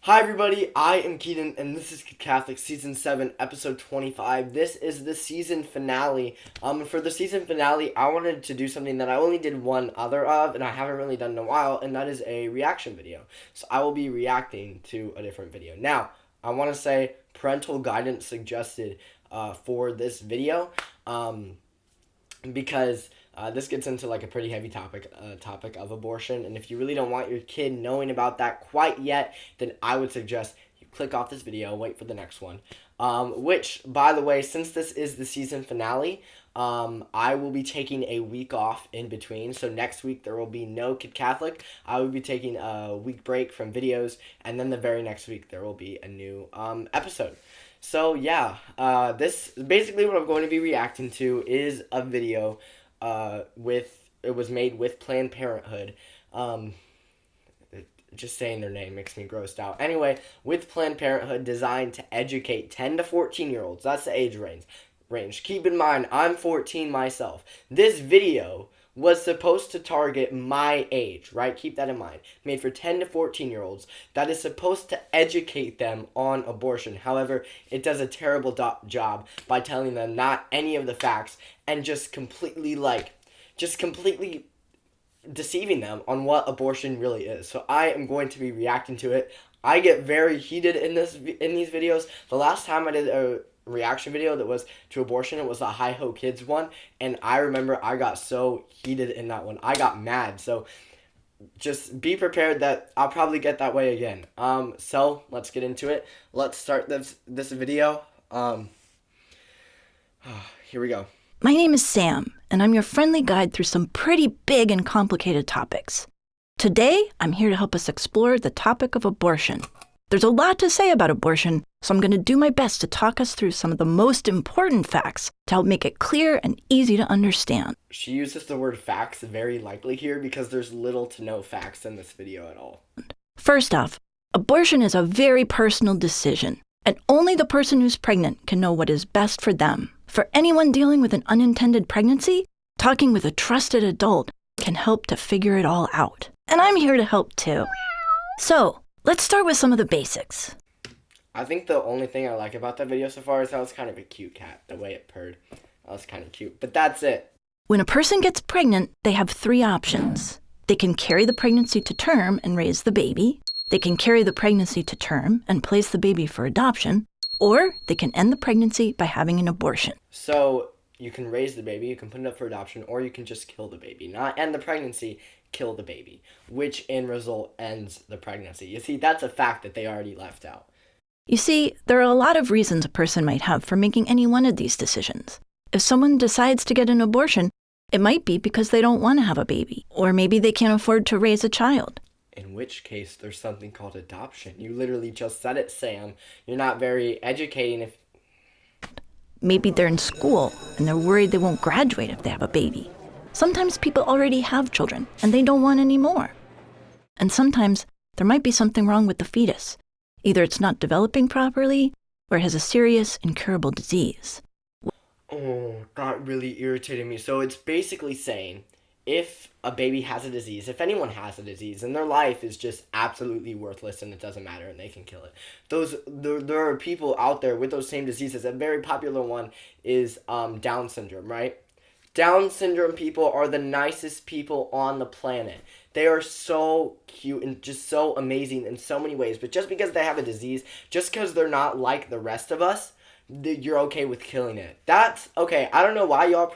Hi everybody, I am Keaton, and this is Kid Catholic Season 7, Episode 25. This is the season finale. For the season finale, I wanted to do something that I only did one other of, and I haven't really done in a while, and that is a reaction video. So I will be reacting to a different video. Now, I want to say parental guidance suggested for this video, because this gets into like a pretty heavy topic of abortion, and if you really don't want your kid knowing about that quite yet, then I would suggest you click off this video, wait for the next one. Which, by the way, since this is the season finale, I will be taking a week off in between. So next week there will be no Kid Catholic. I will be taking a week break from videos, and then the very next week there will be a new episode. So yeah, this basically what I'm going to be reacting to is a video it was made with Planned Parenthood. Just saying their name makes me grossed out. Anyway, with Planned Parenthood, designed to educate 10 to 14-year-olds. That's the age range. Keep in mind, I'm 14 myself. This video was supposed to target my age, right? Keep that in mind. Made for 10 to 14-year-olds. That is supposed to educate them on abortion. However, it does a terrible job by telling them not any of the facts and just completely deceiving them on what abortion really is. So I am going to be reacting to it. I get very heated in these videos. The last time I did a reaction video that was to abortion, it was the Hi Ho Kids one, and I remember I got so heated in that one. I got mad. So just be prepared that I'll probably get that way again. So let's get into it. Let's start this video. Here we go. My name is Sam, and I'm your friendly guide through some pretty big and complicated topics. Today, I'm here to help us explore the topic of abortion. There's a lot to say about abortion, so I'm going to do my best to talk us through some of the most important facts to help make it clear and easy to understand. She uses the word facts very likely here because there's little to no facts in this video at all. First off, abortion is a very personal decision, and only the person who's pregnant can know what is best for them. For anyone dealing with an unintended pregnancy, talking with a trusted adult can help to figure it all out. And I'm here to help too. So, let's start with some of the basics. I think the only thing I like about that video so far is that was kind of a cute cat, the way it purred. That was kind of cute, but that's it. When a person gets pregnant, they have three options. They can carry the pregnancy to term and raise the baby. They can carry the pregnancy to term and place the baby for adoption. Or they can end the pregnancy by having an abortion. So you can raise the baby, you can put it up for adoption, or you can just kill the baby. Not end the pregnancy, kill the baby, which in result ends the pregnancy. You see, that's a fact that they already left out. You see, there are a lot of reasons a person might have for making any one of these decisions. If someone decides to get an abortion, it might be because they don't want to have a baby, or maybe they can't afford to raise a child. In which case, there's something called adoption. You literally just said it, Sam. You're not very educating if... Maybe they're in school, and they're worried they won't graduate if they have a baby. Sometimes people already have children, and they don't want any more. And sometimes there might be something wrong with the fetus. Either it's not developing properly, or it has a serious, incurable disease. Oh, that really irritated me. So it's basically saying, if a baby has a disease, if anyone has a disease, and their life is just absolutely worthless and it doesn't matter and they can kill it. There are people out there with those same diseases. A very popular one is Down syndrome, right? Down syndrome people are the nicest people on the planet. They are so cute and just so amazing in so many ways. But just because they have a disease, just because they're not like the rest of us, you're okay with killing it. That's okay. I don't know why y'all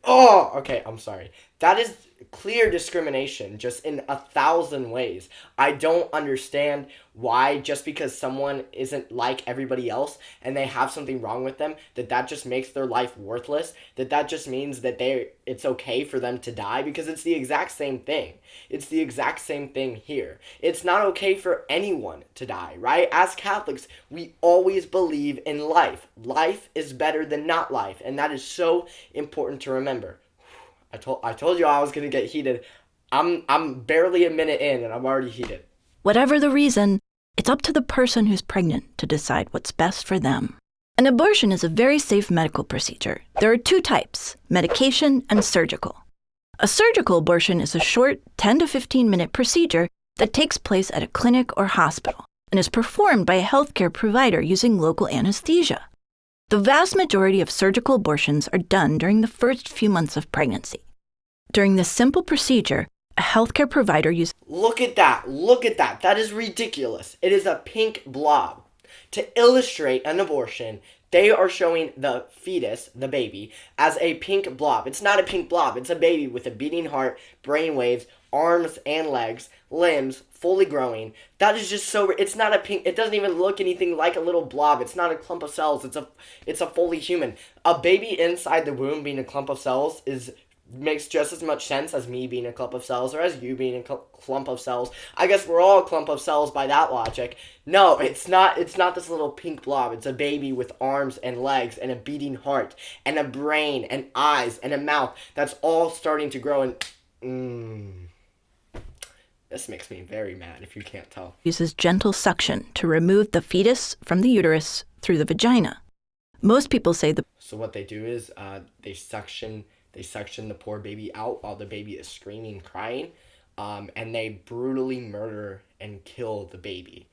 Oh, okay, I'm sorry. That is clear discrimination, just in 1,000 ways. I don't understand why, just because someone isn't like everybody else and they have something wrong with them, that just makes their life worthless, that just means that it's okay for them to die, because it's the exact same thing. It's the exact same thing here. It's not okay for anyone to die, right? As Catholics, we always believe in life. Life is better than not life, and that is so important to remember. I told you I was going to get heated. I'm barely a minute in and I'm already heated. Whatever the reason, it's up to the person who's pregnant to decide what's best for them. An abortion is a very safe medical procedure. There are two types, medication and surgical. A surgical abortion is a short 10 to 15 minute procedure that takes place at a clinic or hospital and is performed by a healthcare provider using local anesthesia. The vast majority of surgical abortions are done during the first few months of pregnancy. During this simple procedure, a healthcare provider uses... Look at that. Look at that. That is ridiculous. It is a pink blob. To illustrate an abortion, they are showing the fetus, the baby, as a pink blob. It's not a pink blob. It's a baby with a beating heart, brain waves, arms and legs, limbs, fully growing. That is just so... It's not a pink... It doesn't even look anything like a little blob. It's not a clump of cells. It's a fully human. A baby inside the womb being a clump of cells makes just as much sense as me being a clump of cells or as you being a clump of cells. I guess we're all a clump of cells by that logic. No, it's not this little pink blob. It's a baby with arms and legs and a beating heart and a brain and eyes and a mouth that's all starting to grow and... This makes me very mad if you can't tell. Uses gentle suction to remove the fetus from the uterus through the vagina. Most people say So what they do is they suction the poor baby out while the baby is screaming, crying, and they brutally murder and kill the baby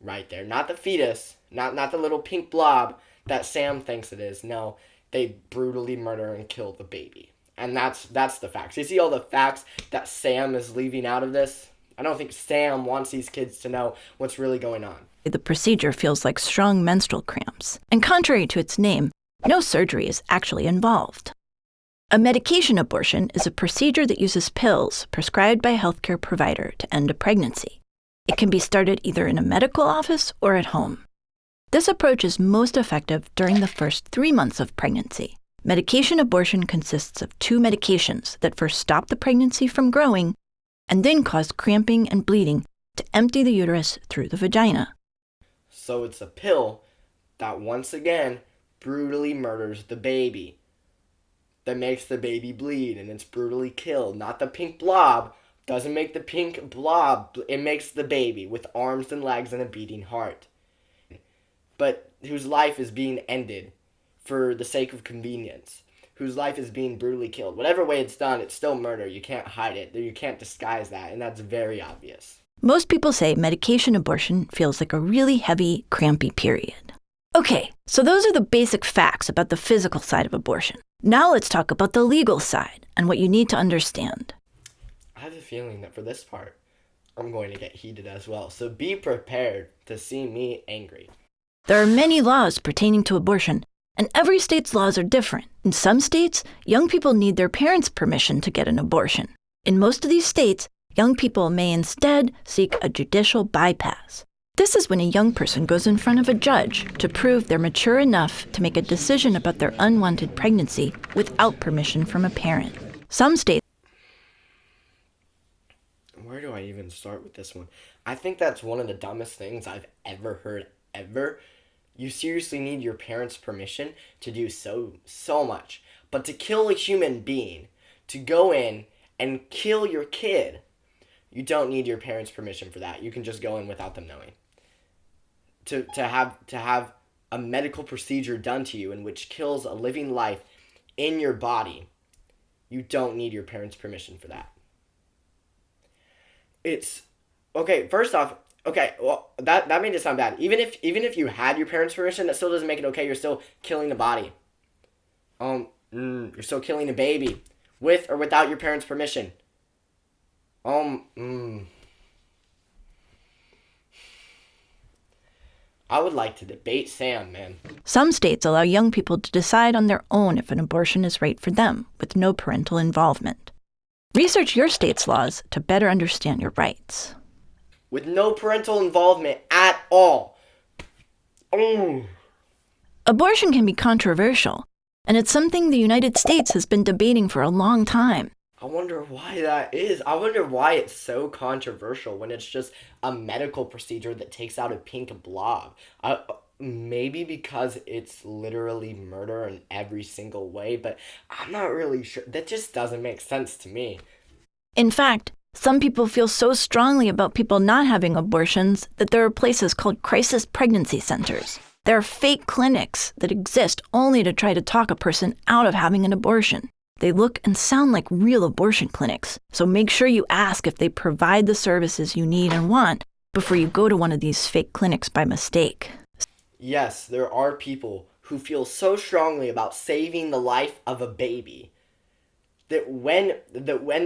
right there. Not the fetus, not the little pink blob that Sam thinks it is. No, they brutally murder and kill the baby. And that's the facts. You see all the facts that Sam is leaving out of this? I don't think Sam wants these kids to know what's really going on. The procedure feels like strong menstrual cramps. And contrary to its name, no surgery is actually involved. A medication abortion is a procedure that uses pills prescribed by a healthcare provider to end a pregnancy. It can be started either in a medical office or at home. This approach is most effective during the first 3 months of pregnancy. Medication abortion consists of 2 medications that first stop the pregnancy from growing and then cause cramping and bleeding to empty the uterus through the vagina. So it's a pill that once again brutally murders the baby. That makes the baby bleed and it's brutally killed. Not the pink blob. Doesn't make the pink blob. It makes the baby with arms and legs and a beating heart. But whose life is being ended for the sake of convenience. Whose life is being brutally killed. Whatever way it's done, it's still murder. You can't hide it. You can't disguise that. And that's very obvious. Most people say medication abortion feels like a really heavy, crampy period. Okay, so those are the basic facts about the physical side of abortion. Now let's talk about the legal side and what you need to understand. I have a feeling that for this part, I'm going to get heated as well. So be prepared to see me angry. There are many laws pertaining to abortion, and every state's laws are different. In some states, young people need their parents' permission to get an abortion. In most of these states, young people may instead seek a judicial bypass. This is when a young person goes in front of a judge to prove they're mature enough to make a decision about their unwanted pregnancy without permission from a parent. Some states... Where do I even start with this one? I think that's one of the dumbest things I've ever heard, ever. You seriously need your parents' permission to do so much. But to kill a human being, to go in and kill your kid, you don't need your parents' permission for that. You can just go in without them knowing. To have a medical procedure done to you in which kills a living life in your body, you don't need your parents' permission for that. It's okay. First off, okay, well that made it sound bad. Even if you had your parents' permission, that still doesn't make it okay. You're still killing the body. You're still killing a baby with or without your parents' permission. I would like to debate Sam, man. Some states allow young people to decide on their own if an abortion is right for them, with no parental involvement. Research your state's laws to better understand your rights. With no parental involvement at all. Abortion can be controversial, and it's something the United States has been debating for a long time. I wonder why that is. I wonder why it's so controversial when it's just a medical procedure that takes out a pink blob. Maybe because it's literally murder in every single way, but I'm not really sure. That just doesn't make sense to me. In fact, some people feel so strongly about people not having abortions that there are places called crisis pregnancy centers. There are fake clinics that exist only to try to talk a person out of having an abortion. They look and sound like real abortion clinics, so make sure you ask if they provide the services you need and want before you go to one of these fake clinics by mistake. Yes, there are people who feel so strongly about saving the life of a baby that when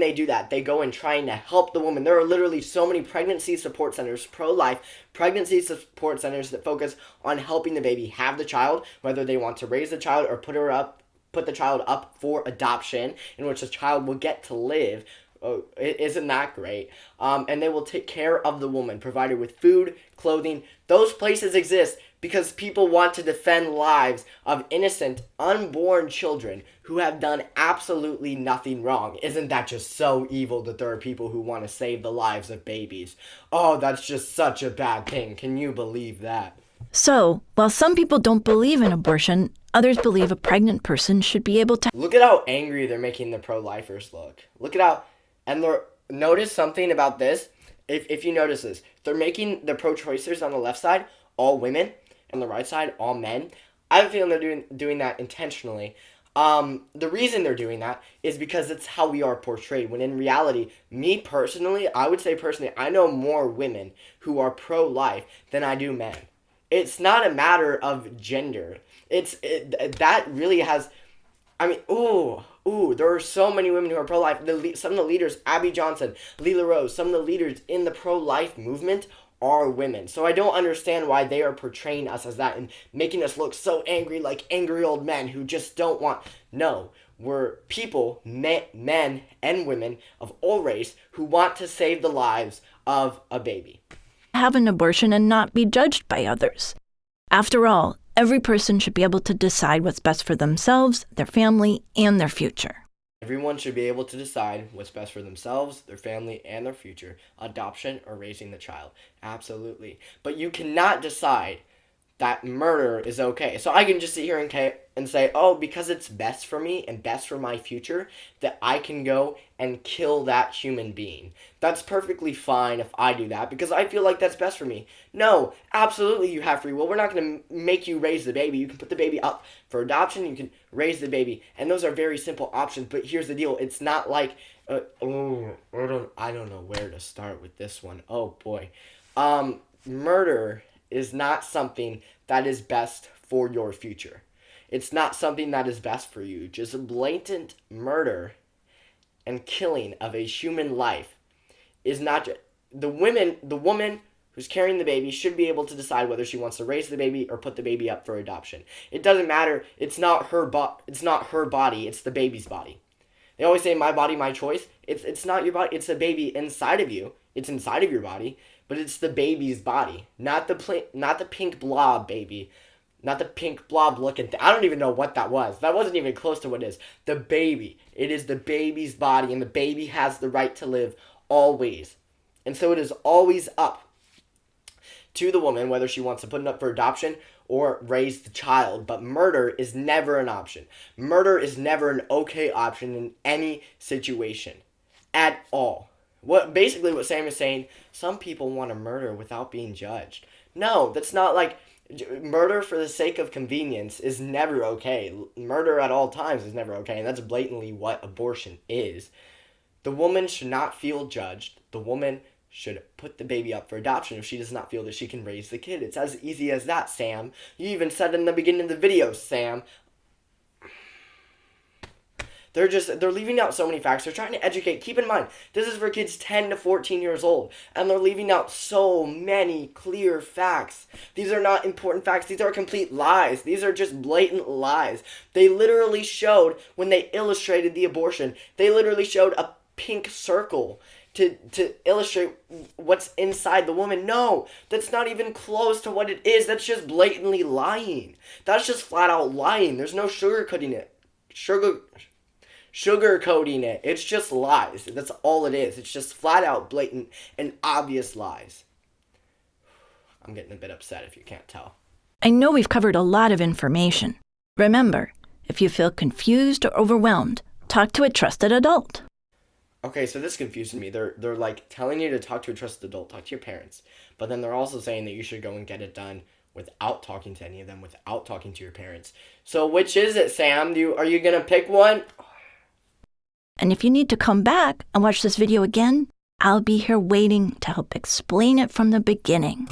they do that, they go and trying to help the woman. There are literally so many pregnancy support centers, pro-life pregnancy support centers that focus on helping the baby have the child, whether they want to raise the child or put the child up for adoption, in which the child will get to live. Oh, isn't that great? And they will take care of the woman, provide her with food, clothing. Those places exist because people want to defend lives of innocent, unborn children who have done absolutely nothing wrong. Isn't that just so evil that there are people who want to save the lives of babies? Oh, that's just such a bad thing. Can you believe that? So, while some people don't believe in abortion, others believe a pregnant person should be able to. Look at how angry they're making the pro-lifers look. Look at how, and notice something about this. If you notice this, they're making the pro-choicers on the left side all women, on the right side all men. I have a feeling they're doing that intentionally. The reason they're doing that is because it's how we are portrayed. When in reality, me personally, I would say personally, I know more women who are pro-life than I do men. It's not a matter of gender. That really has. I mean, there are so many women who are pro-life. Some of the leaders, Abby Johnson, Leela Rose, some of the leaders in the pro-life movement are women. So I don't understand why they are portraying us as that and making us look so angry, like angry old men who just don't want. No, we're people, men and women of all race, who want to save the lives of a baby. Have an abortion and not be judged by others. After all, every person should be able to decide what's best for themselves, their family, and their future. Everyone should be able to decide what's best for themselves, their family, and their future. Adoption or raising the child. Absolutely. But you cannot decide that murder is okay. So I can just sit here and say, oh, because it's best for me and best for my future, that I can go and kill that human being. That's perfectly fine if I do that because I feel like that's best for me. No, absolutely you have free will. We're not going to make you raise the baby. You can put the baby up for adoption. You can raise the baby. And those are very simple options. But here's the deal. It's not like, I don't know where to start with this one. Oh, boy. Murder is not something that is best for your future. It's not something that is best for you. Just blatant murder and killing of a human life is not the woman who's carrying the baby should be able to decide whether she wants to raise the baby or put the baby up for adoption. It doesn't matter. It's not her body. It's the baby's body. They always say my body, my choice. It's not your body. It's a baby inside of you. It's inside of your body. But it's the baby's body, not the pink blob baby, not the pink blob looking I don't even know what that was. That wasn't even close to what it is. The baby. It is the baby's body, and the baby has the right to live always. And so it is always up to the woman whether she wants to put it up for adoption or raise the child. But murder is never an option. Murder is never an okay option in any situation at all. What Sam is saying, some people want to murder without being judged. No, that's not like murder for the sake of convenience is never okay. Murder at all times is never okay, and that's blatantly what abortion is. The woman should not feel judged. The woman should put the baby up for adoption if she does not feel that she can raise the kid. It's as easy as that, Sam. You even said in the beginning of the video, Sam. They're leaving out so many facts. They're trying to educate. Keep in mind, this is for kids 10 to 14 years old. And they're leaving out so many clear facts. These are not important facts. These are complete lies. These are just blatant lies. They literally showed, when they illustrated the abortion, they literally showed a pink circle to illustrate what's inside the woman. No, that's not even close to what it is. That's just blatantly lying. That's just flat out lying. There's no sugarcoating it. Sugarcoating it. It's just lies. That's all it is. It's just flat out blatant and obvious lies. I'm getting a bit upset if you can't tell. I know we've covered a lot of information. Remember, if you feel confused or overwhelmed, talk to a trusted adult. Okay, so this confuses me. They're like telling you to talk to a trusted adult, talk to your parents, but then they're also saying that you should go and get it done without talking to any of them, without talking to your parents. So which is it, Sam? Are you gonna pick one? And if you need to come back and watch this video again, I'll be here waiting to help explain it from the beginning.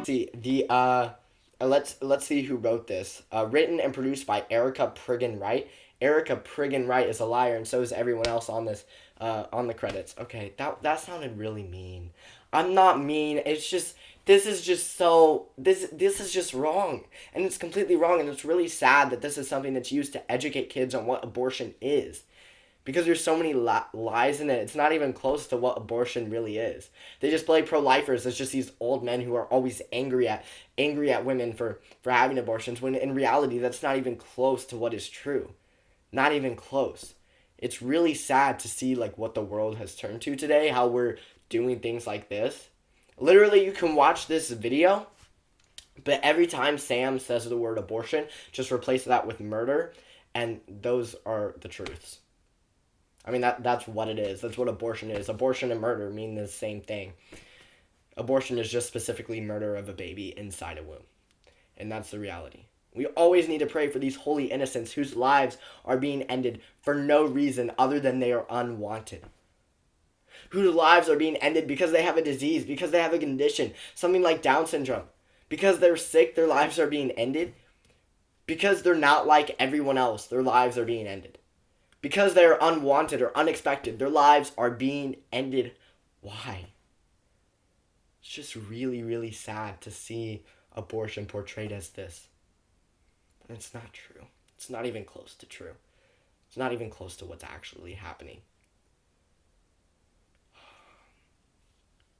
See, let's see who wrote this. Written and produced by Erica Priggin Wright. Erica Priggin Wright is a liar, and so is everyone else on this, on the credits. Okay, that sounded really mean. I'm not mean. It's just, this is just wrong, and it's completely wrong, and it's really sad that this is something that's used to educate kids on what abortion is. Because there's so many lies in it, it's not even close to what abortion really is. They just play pro-lifers as just these old men who are always angry at women for having abortions, when in reality that's not even close to what is true. Not even close. It's really sad to see like what the world has turned to today, how we're doing things like this. Literally, you can watch this video, but every time Sam says the word abortion, just replace that with murder, and those are the truths. I mean, that's what it is. That's what abortion is. Abortion and murder mean the same thing. Abortion is just specifically murder of a baby inside a womb. And that's the reality. We always need to pray for these holy innocents whose lives are being ended for no reason other than they are unwanted. Whose lives are being ended because they have a disease, because they have a condition, something like Down syndrome. Because they're sick, their lives are being ended. Because they're not like everyone else, their lives are being ended. Because they are unwanted or unexpected, their lives are being ended. Why? It's just really, really sad to see abortion portrayed as this. And it's not true. It's not even close to true. It's not even close to what's actually happening.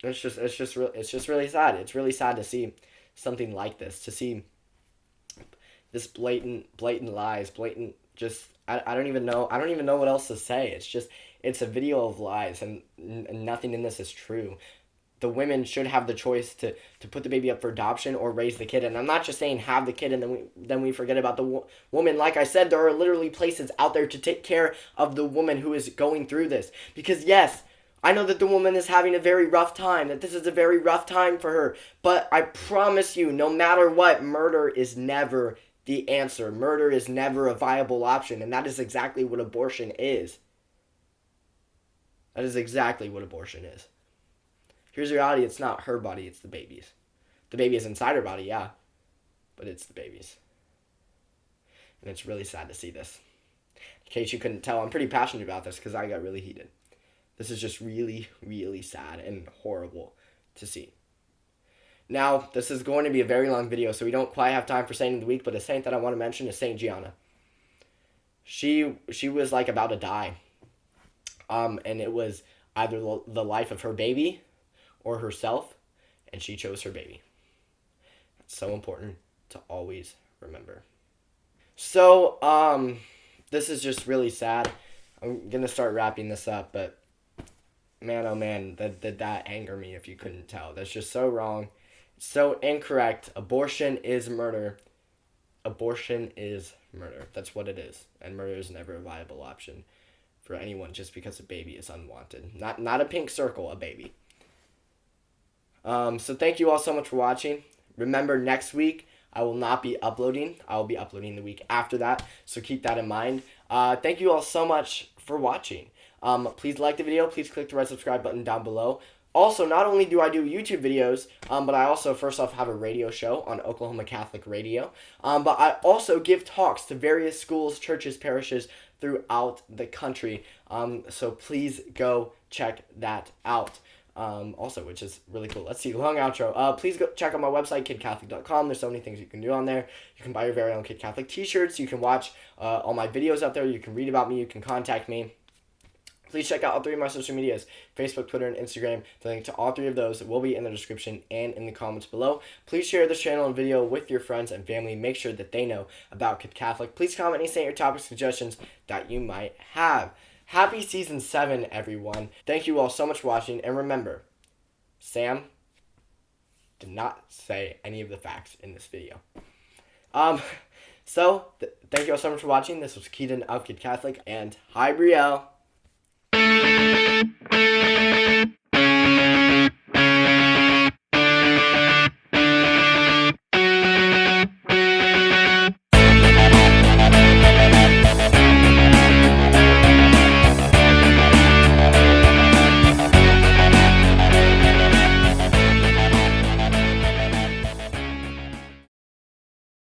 It's just really sad. It's really sad to see something like this, to see this blatant lies, just I don't even know what else to say. It's a video of lies, and nothing in this is true. The women should have the choice to put the baby up for adoption or raise the kid. And I'm not just saying have the kid and then we forget about the woman. Like I said, there are literally places out there to take care of the woman who is going through this. Because yes, I know that the woman is having a very rough time, that this is a very rough time for her. But I promise you, no matter what, murder is never the answer. Murder is never a viable option, and that is exactly what abortion is. That is exactly what abortion is. Here's the reality, it's not her body, it's the baby's. The baby is inside her body, yeah, but it's the baby's. And it's really sad to see this. In case you couldn't tell, I'm pretty passionate about this because I got really heated. This is just really, really sad and horrible to see. Now, this is going to be a very long video, so we don't quite have time for Saint of the Week, but a saint that I want to mention is Saint Gianna. She was like about to die. And it was either the life of her baby or herself, and she chose her baby. It's so important to always remember. So, this is just really sad. I'm going to start wrapping this up, but man, oh man, that anger me if you couldn't tell. That's just so wrong. So incorrect. Abortion is murder. Abortion is murder. That's what it is. And murder is never a viable option for anyone just because a baby is unwanted. Not a pink circle, a baby. So thank you all so much for watching. Remember, next week I will not be uploading. I will be uploading the week after that. So keep that in mind. Thank you all so much for watching. Please like the video. Please click the red subscribe button down below. Also, not only do I do YouTube videos, but I also, first off, have a radio show on Oklahoma Catholic Radio. But I also give talks to various schools, churches, parishes throughout the country. So please go check that out. Also, which is really cool. Let's see, long outro. Please go check out my website, kidcatholic.com. There's so many things you can do on there. You can buy your very own Kid Catholic t-shirts. You can watch all my videos out there. You can read about me. You can contact me. Please check out all three of my social medias, Facebook, Twitter, and Instagram. The link to all three of those will be in the description and in the comments below. Please share this channel and video with your friends and family. Make sure that they know about Kid Catholic. Please comment and say your topic suggestions that you might have. Happy Season 7, everyone. Thank you all so much for watching. And remember, Sam did not say any of the facts in this video. Thank you all so much for watching. This was Keaton of Kid Catholic, and hi, Brielle.